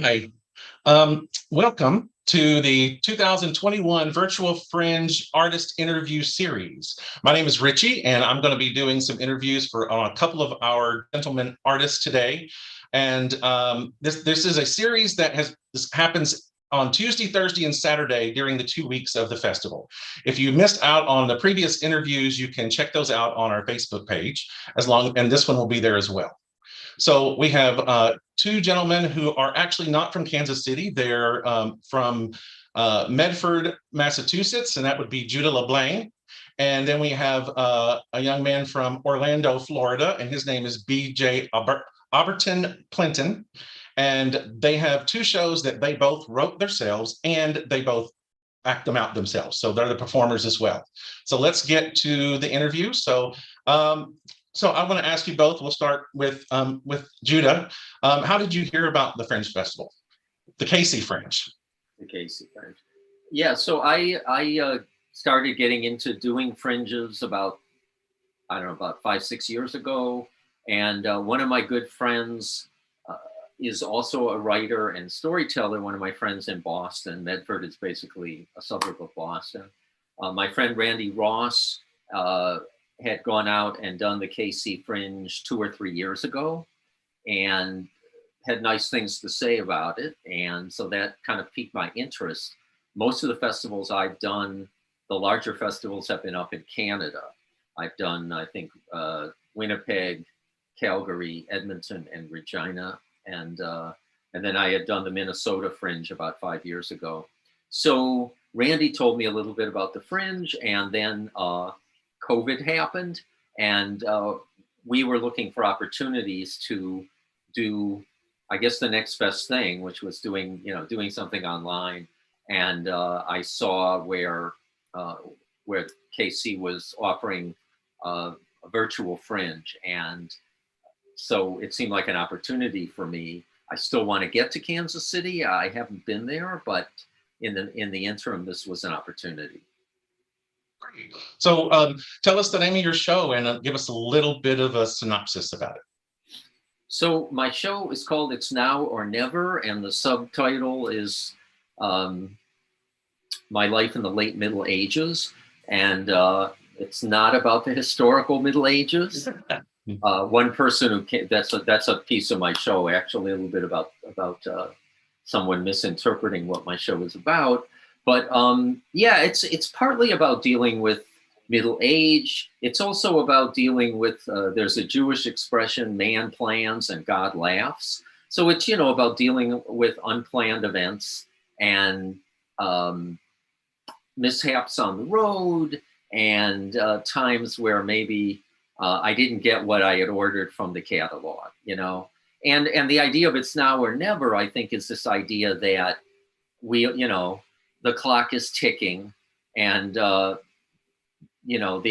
Hi. Welcome to the 2021 Virtual Fringe Artist Interview Series. My name is Richie, and I'm going to be doing some interviews for a couple of our gentlemen artists today. And this is a series that this happens on Tuesday, Thursday, and Saturday during the 2 weeks of the festival. If you missed out on the previous interviews, you can check those out on our Facebook page, and this one will be there as well. So we have two gentlemen who are actually not from Kansas City. They're from Medford, Massachusetts, and that would be Judah Leblang. And then we have a young man from Orlando, Florida, and his name is Beejay Alberton Clinton. And they have two shows that they both wrote themselves, and they both act them out themselves. So they're the performers as well. So let's get to the interview. So I want to ask you both. We'll start with Judah. How did you hear about the Fringe Festival, the KC Fringe? The KC Fringe. Yeah, so I started getting into doing fringes about 5-6 years ago, and one of my good friends is also a writer and storyteller. One of my friends in Boston. Medford is basically a suburb of Boston. My friend Randy Ross had gone out and done the KC Fringe 2 or 3 years ago and had nice things to say about it. And so that kind of piqued my interest. Most of the festivals I've done, the larger festivals, have been up in Canada. I've done, I think, Winnipeg, Calgary, Edmonton, and Regina. And then I had done the Minnesota Fringe about 5 years ago. So Randy told me a little bit about the Fringe, and then COVID happened, and we were looking for opportunities to do, I guess, the next best thing, which was doing something online. And I saw where KC was offering a virtual Fringe, and so it seemed like an opportunity for me. I still want to get to Kansas City. I haven't been there, but in the interim, this was an opportunity. So tell us the name of your show and give us a little bit of a synopsis about it. So my show is called It's Now or Never, and the subtitle is My Life in the Late Middle Ages. And it's not about the historical Middle Ages. One person who came, that's a piece of my show, actually, a little bit about someone misinterpreting what my show is about. But yeah, it's partly about dealing with middle age. It's also about dealing with, there's a Jewish expression, man plans and God laughs. So it's, about dealing with unplanned events and mishaps on the road, and times where maybe I didn't get what I had ordered from the catalog, And the idea of it's now or never, I think, is this idea that the clock is ticking, and the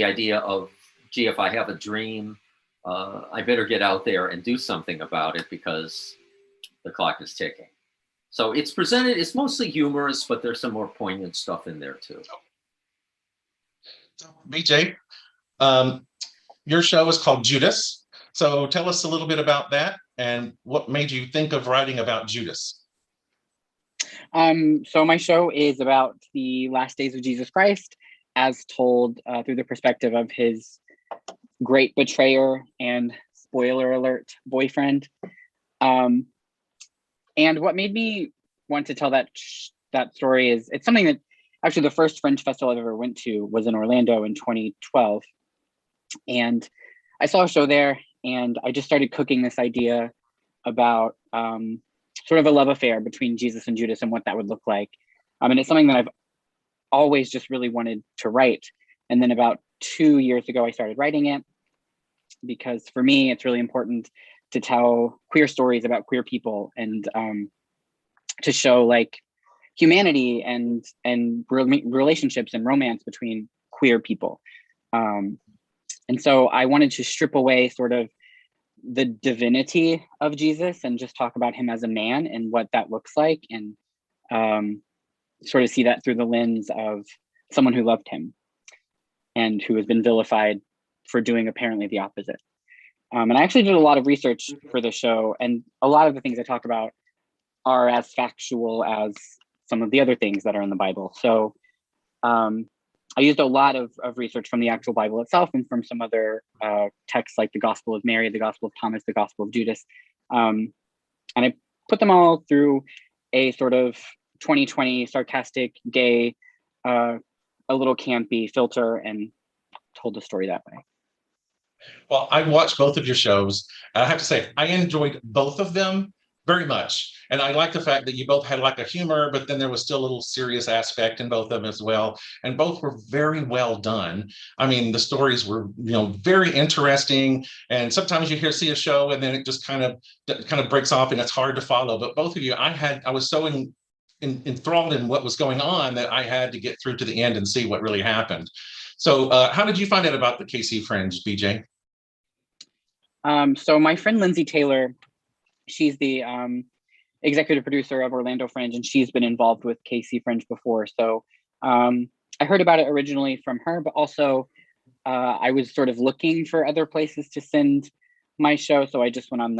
idea of, gee, if I have a dream, I better get out there and do something about it because the clock is ticking. So it's mostly humorous, but there's some more poignant stuff in there too. So Beejay, your show is called Judas. So tell us a little bit about that and what made you think of writing about Judas. So my show is about the last days of Jesus Christ, as told through the perspective of his great betrayer and, spoiler alert, boyfriend. And what made me want to tell that story is it's something that actually the first Fringe festival I've ever went to was in Orlando in 2012. And I saw a show there, and I just started cooking this idea about sort of a love affair between Jesus and Judas and what that would look like. And it's something that I've always just really wanted to write. And then about 2 years ago, I started writing it because for me, it's really important to tell queer stories about queer people and to show like humanity and relationships and romance between queer people. And so I wanted to strip away sort of the divinity of Jesus and just talk about him as a man and what that looks like, and sort of see that through the lens of someone who loved him and who has been vilified for doing apparently the opposite. And I actually did a lot of research for the show, and a lot of the things I talk about are as factual as some of the other things that are in the Bible. So I used a lot of research from the actual Bible itself and from some other texts like the Gospel of Mary, the Gospel of Thomas, the Gospel of Judas. And I put them all through a sort of 2020 sarcastic, gay, a little campy filter and told the story that way. Well, I watched both of your shows. I have to say, I enjoyed both of them very much. And I like the fact that you both had like a humor, but then there was still a little serious aspect in both of them as well. And both were very well done. I mean, the stories were, very interesting. And sometimes you see a show and then it just kind of breaks off and it's hard to follow. But both of you, I was so enthralled in what was going on that I had to get through to the end and see what really happened. So how did you find out about the KC Fringe, Beejay? So my friend Lindsay Taylor, she's the executive producer of Orlando Fringe, and she's been involved with KC Fringe before. So I heard about it originally from her, but also I was sort of looking for other places to send my show. So I just went on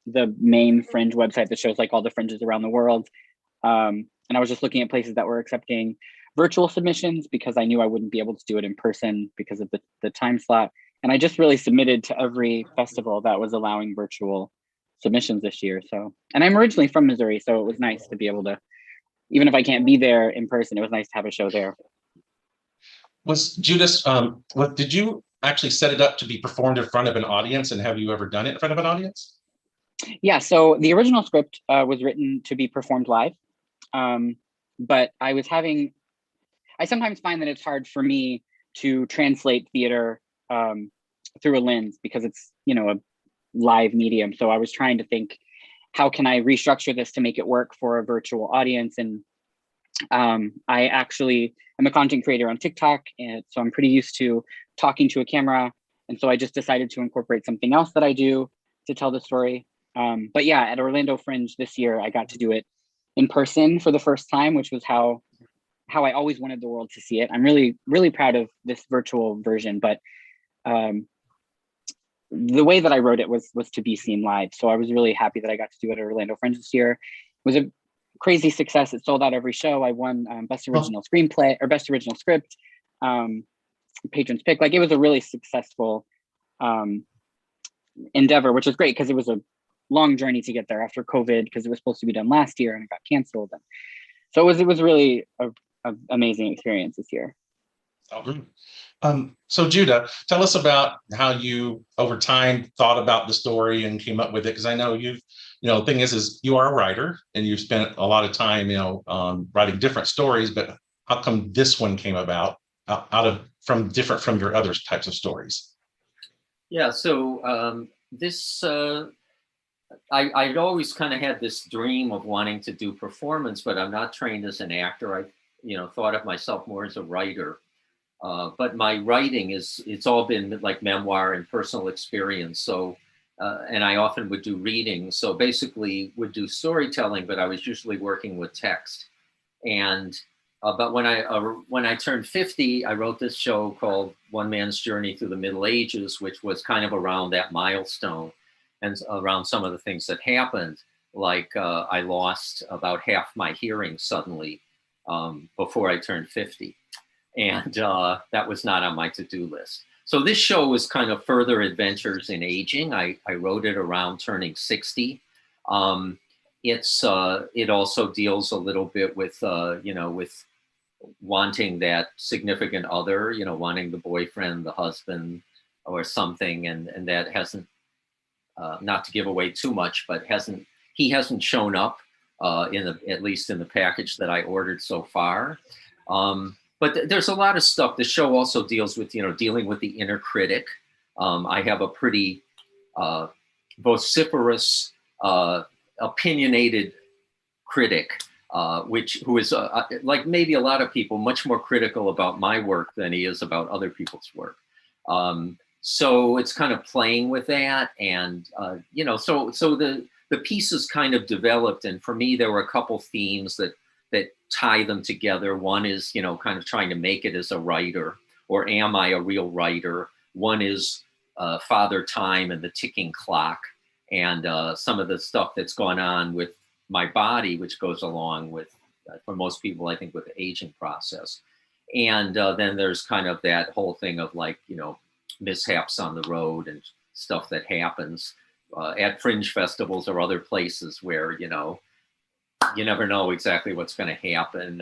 the main Fringe website that shows like all the fringes around the world. And I was just looking at places that were accepting virtual submissions because I knew I wouldn't be able to do it in person because of the time slot. And I just really submitted to every festival that was allowing virtual submissions this year. So, and I'm originally from Missouri, so it was nice to be able to, even if I can't be there in person, it was nice to have a show there. Was Judas, did you actually set it up to be performed in front of an audience, and have you ever done it in front of an audience? Yeah, so the original script was written to be performed live, but I sometimes find that it's hard for me to translate theater through a lens because it's, a live medium. So I was trying to think, how can I restructure this to make it work for a virtual audience? And I actually am a content creator on TikTok, and so I'm pretty used to talking to a camera. And so I just decided to incorporate something else that I do to tell the story. But yeah, at Orlando Fringe this year, I got to do it in person for the first time, which was how I always wanted the world to see it. I'm really, really proud of this virtual version, but the way that I wrote it was to be seen live. So I was really happy that I got to do it at Orlando Fringe this year. It was a crazy success. It sold out every show. I won Best Original Screenplay or Best Original Script, Patrons Pick. Like, it was a really successful endeavor, which is great because it was a long journey to get there after COVID, because it was supposed to be done last year and it got canceled. And so it was really an amazing experience this year. So Judah, tell us about how you over time thought about the story and came up with it, because I know the thing is you are a writer and you've spent a lot of time writing different stories, but how come this one came about different from your other types of stories? Yeah, so this I'd always kind of had this dream of wanting to do performance, but I'm not trained as an actor. I thought of myself more as a writer. But my writing it's all been like memoir and personal experience. So, and I often would do readings. So basically would do storytelling, but I was usually working with text. And, but when I turned 50, I wrote this show called One Man's Journey Through the Middle Ages, which was kind of around that milestone and around some of the things that happened. Like I lost about half my hearing suddenly before I turned 50. And that was not on my to-do list. So this show was kind of further adventures in aging. I wrote it around turning 60. It also deals a little bit with, with wanting that significant other, wanting the boyfriend, the husband or something. And that hasn't, not to give away too much, but he hasn't shown up at least in the package that I ordered so far. But there's a lot of stuff. The show also deals with, dealing with the inner critic. I have a pretty vociferous, opinionated critic, who is like maybe a lot of people, much more critical about my work than he is about other people's work. So it's kind of playing with that, and so the pieces kind of developed, and for me there were a couple themes that tie them together. One is, kind of trying to make it as a writer, or am I a real writer? One is Father Time and the ticking clock. and some of the stuff that's gone on with my body, which goes along with, for most people, I think, with the aging process. And then there's kind of that whole thing of like, you know, mishaps on the road and stuff that happens at Fringe festivals or other places where, you know, you never know exactly what's going to happen.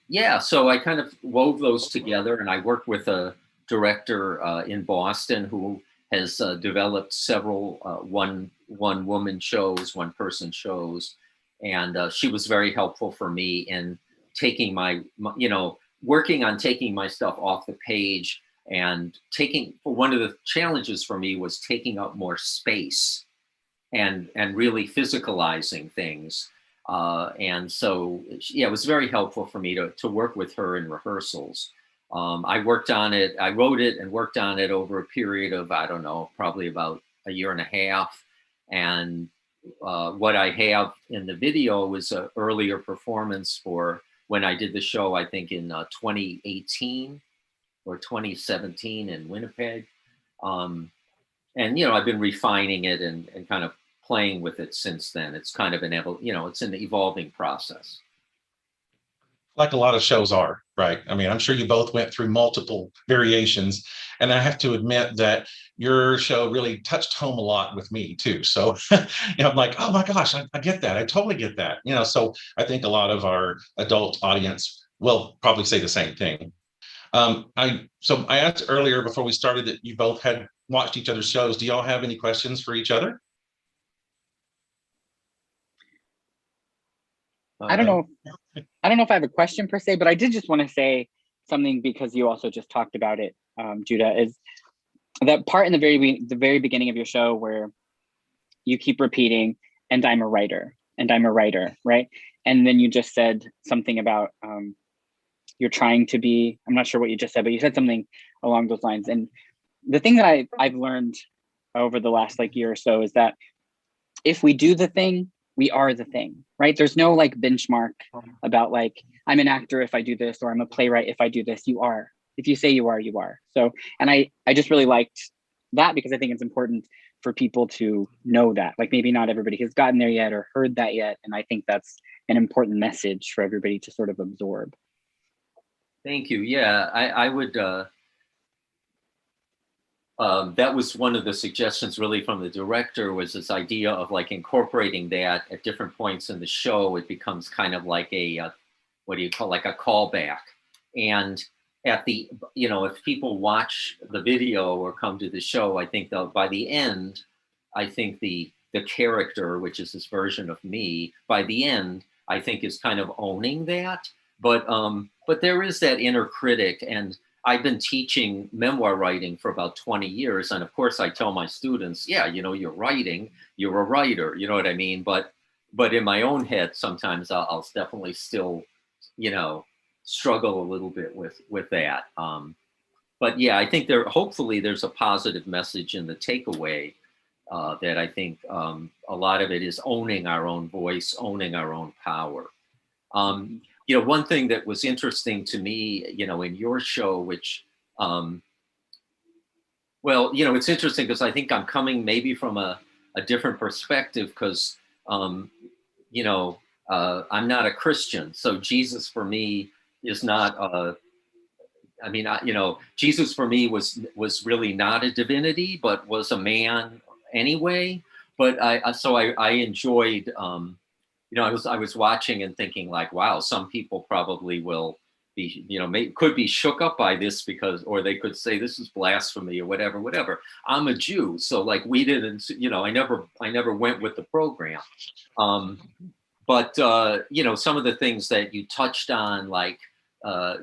Yeah, so I kind of wove those together, and I worked with a director in Boston who has developed several one woman shows, one person shows, and she was very helpful for me in taking my, you know, working on taking my stuff off the page, and taking, one of the challenges for me was taking up more space and really physicalizing things. And so, yeah, it was very helpful for me to work with her in rehearsals. I worked on it, I wrote it and worked on it over a period of, I don't know, probably about a year and a half. And what I have in the video was an earlier performance for when I did the show, I think in 2018 or 2017 in Winnipeg. And, you know, I've been refining it and kind of playing with it since then. It's kind of an, you know, it's an evolving process. Like a lot of shows are, right? I mean, I'm sure you both went through multiple variations, and I have to admit that your show really touched home a lot with me too. So, you know, I'm like, oh my gosh, I get that. I totally get that. You know, so I think a lot of our adult audience will probably say the same thing. I asked earlier before we started that you both had watched each other's shows. Do y'all have any questions for each other? I don't know. I don't know if I have a question per se, but I did just want to say something because you also just talked about it, Judah, is that part in the very beginning of your show where you keep repeating, and I'm a writer, and I'm a writer, right? And then you just said something about you're trying to be, I'm not sure what you just said, but you said something along those lines. And the thing that I've learned over the last like year or so is that if we do the thing, we are the thing, right? There's no like benchmark about like, I'm an actor if I do this, or I'm a playwright if I do this. You are. If you say you are, you are. So, and I just really liked that because I think it's important for people to know that. Like maybe not everybody has gotten there yet or heard that yet. And I think that's an important message for everybody to sort of absorb. Thank you. Yeah, I would, that was one of the suggestions really from the director, was this idea of like incorporating that at different points in the show. It becomes kind of like a, what do you call, like a callback. And at the, you know, if people watch the video or come to the show, I think by the end, I think the character, which is this version of me, by the end, I think is kind of owning that. But there is that inner critic, and I've been teaching memoir writing for about 20 years. And of course I tell my students, yeah, you know, you're writing, you're a writer, you know what I mean? But in my own head, sometimes I'll definitely still, you know, struggle a little bit with that. But yeah, I think hopefully there's a positive message in the takeaway that I think a lot of it is owning our own voice, owning our own power. You know, one thing that was interesting to me, you know, in your show, which, well, you know, it's interesting because I think I'm coming maybe from a different perspective because, you know, I'm not a Christian. So Jesus for me is not, I mean, you know, Jesus for me was really not a divinity, but was a man anyway. But I enjoyed, you know, I was watching and thinking like, wow, some people probably will be, you know, could be shook up by this because, or they could say this is blasphemy or whatever. I'm a Jew, so like we didn't, you know, I never went with the program. But you know, some of the things that you touched on, like,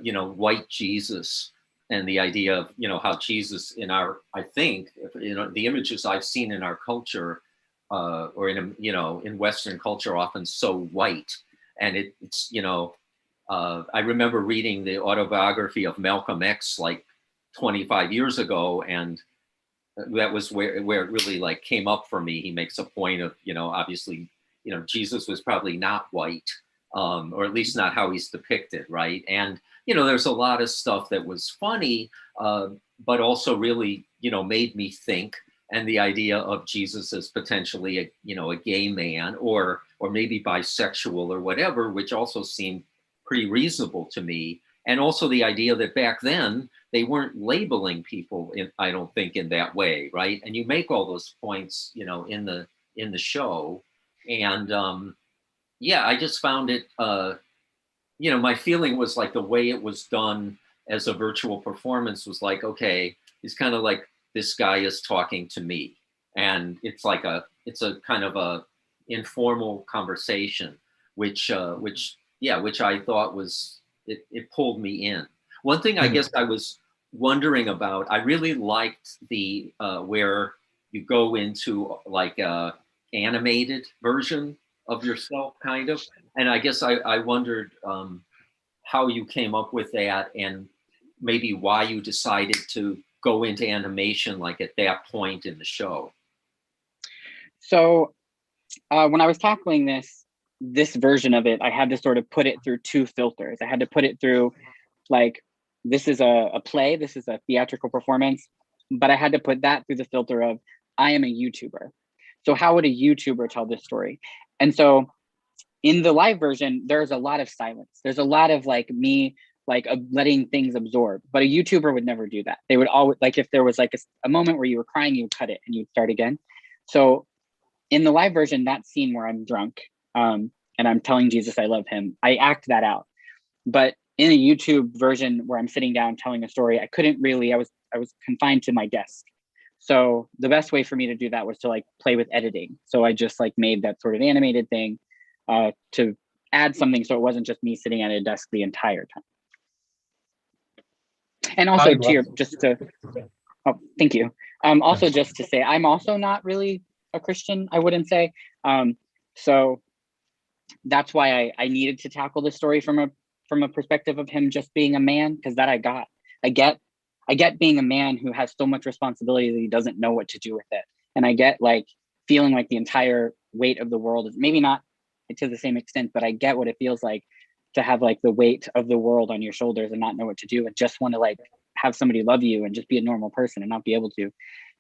you know, white Jesus and the idea of, you know, how Jesus I think, you know, the images I've seen in our culture, or in, you know, in Western culture, often so white. And it's, you know, I remember reading the autobiography of Malcolm X like 25 years ago. And that was where it really like came up for me. He makes a point of, you know, obviously, you know, Jesus was probably not white, or at least not how he's depicted. Right. And, you know, there's a lot of stuff that was funny, but also really, you know, made me think. and the idea of Jesus as potentially a gay man or maybe bisexual or whatever, which also seemed pretty reasonable to me. And also the idea that back then they weren't labeling people I don't think in that way, right? And you make all those points, in the show, and yeah, I just found it. My feeling was like the way it was done as a virtual performance was like, okay, it's kind of like this guy is talking to me, and it's a kind of a informal conversation, which I thought was it pulled me in. One thing I guess I was wondering about, I really liked the where you go into like a animated version of yourself, kind of, and I guess I wondered how you came up with that and maybe why you decided to go into animation like at that point in the show. So when I was tackling this version of it, I had to sort of put it through two filters. I had to put it through like, this is a play, this is a theatrical performance, but I had to put that through the filter of, I am a YouTuber. So how would a YouTuber tell this story? And so in the live version, there's a lot of silence. There's a lot of like me, like letting things absorb, but a YouTuber would never do that. They would always, like if there was like a moment where you were crying, you would cut it and you'd start again. So in the live version, that scene where I'm drunk and I'm telling Jesus I love him, I act that out. But in a YouTube version where I'm sitting down telling a story, I couldn't really, I was confined to my desk. So the best way for me to do that was to like play with editing. So I just like made that sort of animated thing to add something so it wasn't just me sitting at a desk the entire time. And also thank you. Also just to say, I'm also not really a Christian, I wouldn't say. So that's why I needed to tackle this story from a perspective of him just being a man, because that I get being a man who has so much responsibility that he doesn't know what to do with it. And I get like feeling like the entire weight of the world is maybe not to the same extent, but I get what it feels like to have like the weight of the world on your shoulders and not know what to do and just want to like have somebody love you and just be a normal person and not be able to.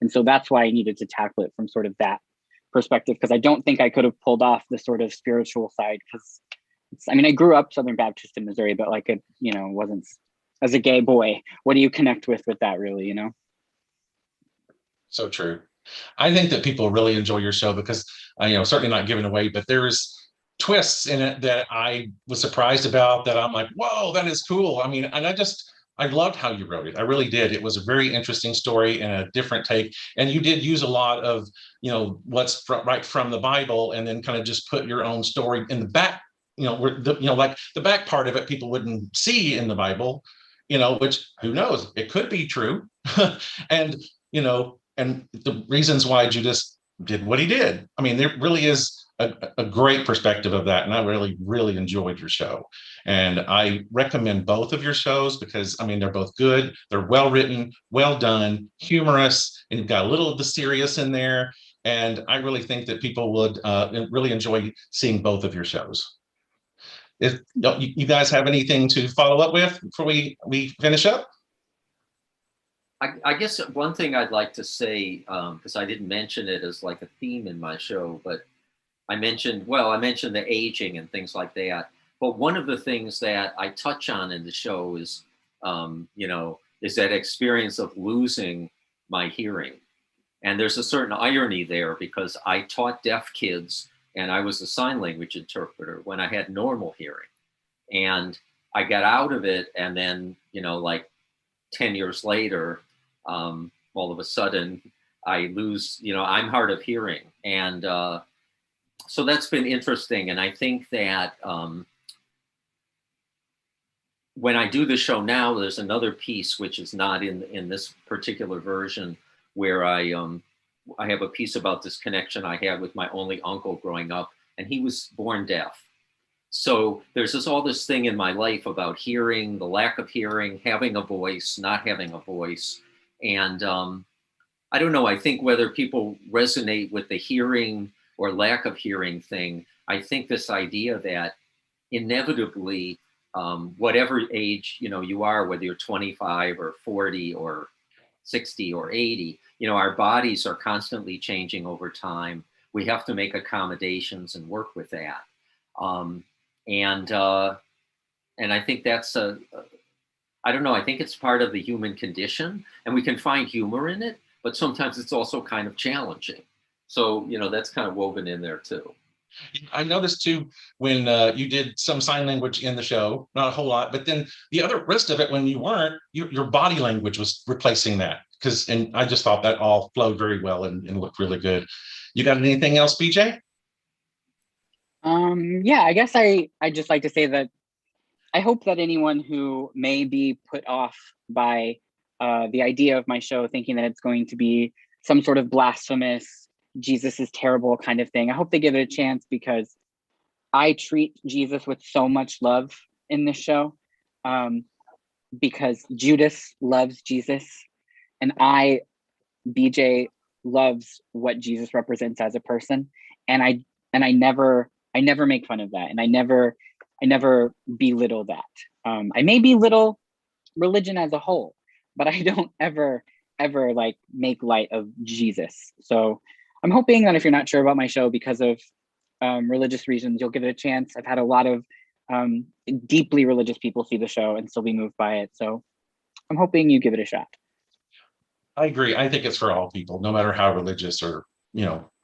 And so that's why I needed to tackle it from sort of that perspective, because I don't think I could have pulled off the sort of spiritual side, because I grew up Southern Baptist in Missouri, but like it, wasn't, as a gay boy, what do you connect with that really, So true. I think that people really enjoy your show because, certainly not giving away, but there's twists in it that I was surprised about, that I'm like, whoa, that is cool. And I loved how you wrote it. I really did. It was a very interesting story and a different take. And you did use a lot of, what's right from the Bible, and then kind of just put your own story in the back, where like the back part of it, people wouldn't see in the Bible, which who knows, it could be true. and, and the reasons why Judas did what he did. There really is a great perspective of that. And I really, really enjoyed your show. And I recommend both of your shows because, they're both good. They're well written, well done, humorous, and you've got a little of the serious in there. And I really think that people would really enjoy seeing both of your shows. If you guys have anything to follow up with before we finish up? I guess one thing I'd like to say, because I didn't mention it as like a theme in my show, but I mentioned the aging and things like that. But one of the things that I touch on in the show is, is that experience of losing my hearing. And there's a certain irony there because I taught deaf kids and I was a sign language interpreter when I had normal hearing. And I got out of it. And then, like 10 years later, all of a sudden I lose, I'm hard of hearing. And so that's been interesting. And I think that when I do the show now, there's another piece which is not in this particular version, where I have a piece about this connection I had with my only uncle growing up, and he was born deaf. So there's all this thing in my life about hearing, the lack of hearing, having a voice, not having a voice. And I don't know, I think whether people resonate with the hearing or lack of hearing thing, I think this idea that inevitably, whatever age you are, whether you're 25 or 40 or 60 or 80, our bodies are constantly changing over time. We have to make accommodations and work with that. And I think that's I don't know, I think it's part of the human condition, and we can find humor in it, but sometimes it's also kind of challenging. So, that's kind of woven in there too. I noticed too when you did some sign language in the show, not a whole lot, but then the other rest of it, when you weren't, your body language was replacing that. And I just thought that all flowed very well and looked really good. You got anything else, Beejay? Yeah, I guess I just like to say that I hope that anyone who may be put off by the idea of my show, thinking that it's going to be some sort of blasphemous, Jesus is terrible kind of thing, I hope they give it a chance, because I treat Jesus with so much love in this show, because Judas loves Jesus, and Beejay, loves what Jesus represents as a person, and I never make fun of that, and I never belittle that. I may belittle religion as a whole, but I don't ever like make light of Jesus. So I'm hoping that if you're not sure about my show because of religious reasons, you'll give it a chance. I've had a lot of deeply religious people see the show and still be moved by it. So I'm hoping you give it a shot. I agree. I think it's for all people, no matter how religious or,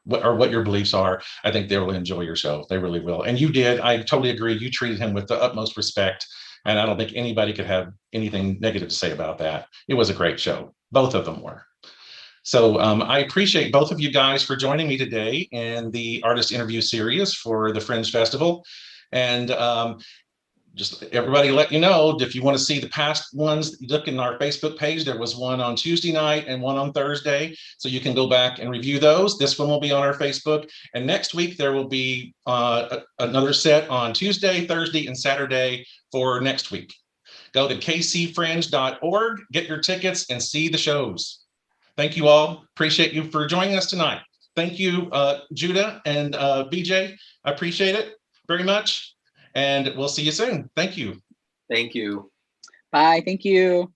what your beliefs are. I think they will enjoy your show. They really will. And you did. I totally agree. You treated him with the utmost respect. And I don't think anybody could have anything negative to say about that. It was a great show. Both of them were. So I appreciate both of you guys for joining me today in the artist interview series for the Fringe Festival. And just everybody let you know, if you want to see the past ones, look in our Facebook page. There was one on Tuesday night and one on Thursday. So you can go back and review those. This one will be on our Facebook. And next week, there will be another set on Tuesday, Thursday, and Saturday for next week. Go to kcfringe.org, get your tickets, and see the shows. Thank you all. Appreciate you for joining us tonight. Thank you, Judah and Beejay. I appreciate it very much. And we'll see you soon. Thank you. Thank you. Bye. Thank you.